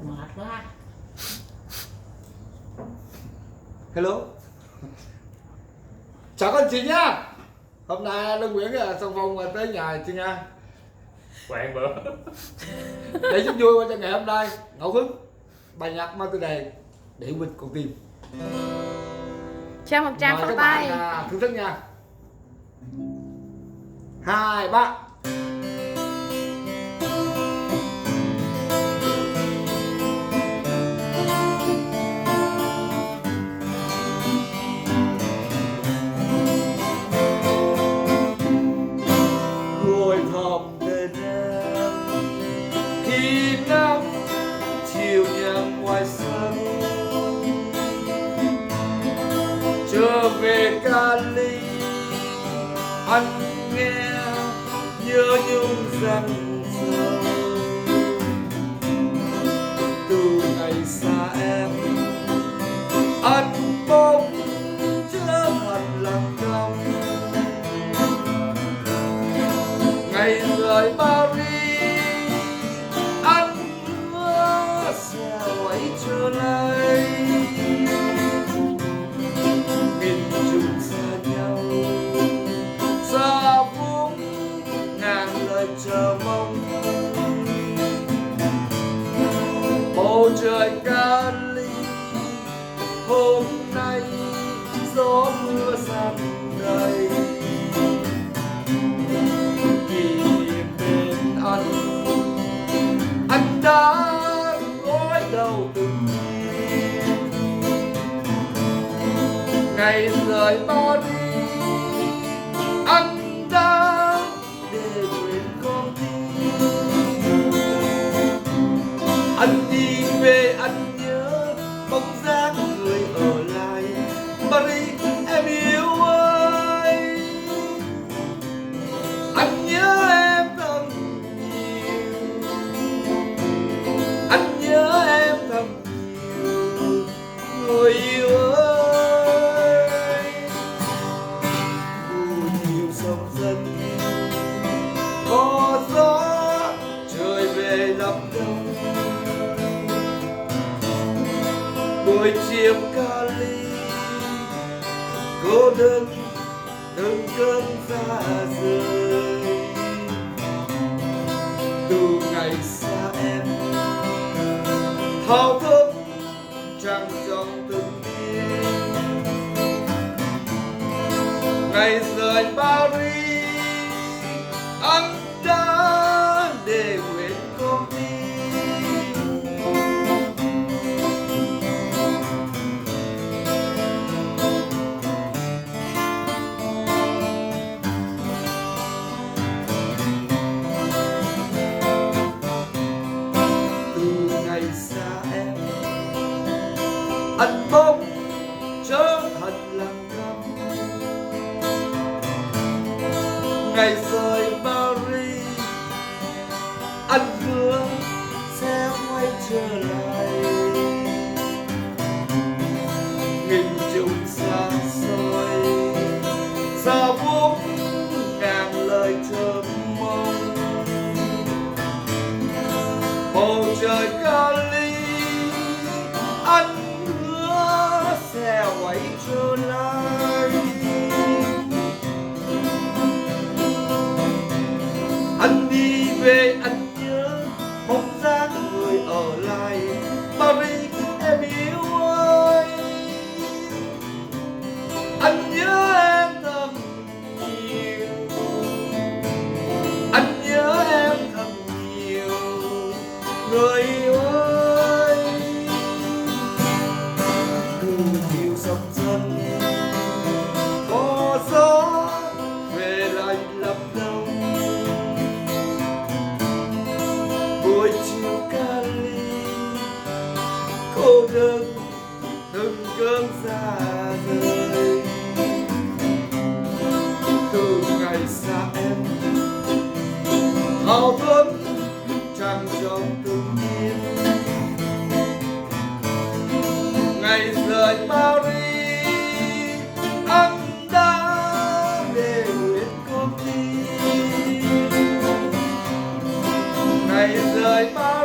Mệt quá. Hello. Chào các anh chị nhá. Hôm nay Luân Nguyễn xong phong tới nhà chị nha. Quen bữa. Để giúp vui cho ngày hôm nay ngẫu hứng bài nhạc mang tựa đề Để Quên Con Tim. Cho một tràng pháo tay. Thưởng thức nha. 2, 3. Ngồi thầm bên em khi nắng chiều nhàng ngoài sân, trở về Cali anh nghe nhớ nhung rằng giờ từ ngày xa em anh bỗng trở thành lặng câm. Ngày rời Paris anh hứa sẽ quay trở lại, miền trung xa nhau xa vũng ngàn lời chờ mong. Bầu trời Cali hôm nay gió mưa san đầy, anh đã gối đầu từng đêm. Ngày rời Paris anh đã để quên con tim. Anh đi về anh nhớ bóng dáng người ở lại Paris em yêu ơi. Anh nhớ em thật nhiều, anh nhớ em thật nhiều người yêu ơi. Buổi chiều sông dân có gió trời về lập đông, buổi chiều Cali cô đơn từng cơn xa rời. Từ ngày xa em thao thức trăng trong từng đêm. Ngày rời Paris anh đã để quên con tim. Từ ngày xa em anh bỗng trở thành lặng câm. Ngày rời Paris anh hứa sẽ quay trở lại, nghìn trùng xa xôi xa vũng ngàn lời chờ mong. Bầu trời Cali anh hứa sẽ quay trở lại, anh đi về anh nhớ bóng dáng người ở lại Paris em yêu ơi. Anh nhớ em thật nhiều, anh nhớ em thật nhiều người yêu ơi. Từ chiều sông dân có gió về lạnh lập đông, buổi chiều Cali cô đơn từng cơn xa rời. Từ ngày xa em thao thức trăng trong từng đêm. Ngày rời Paris anh đã để quên con tim. Ngày rời Paris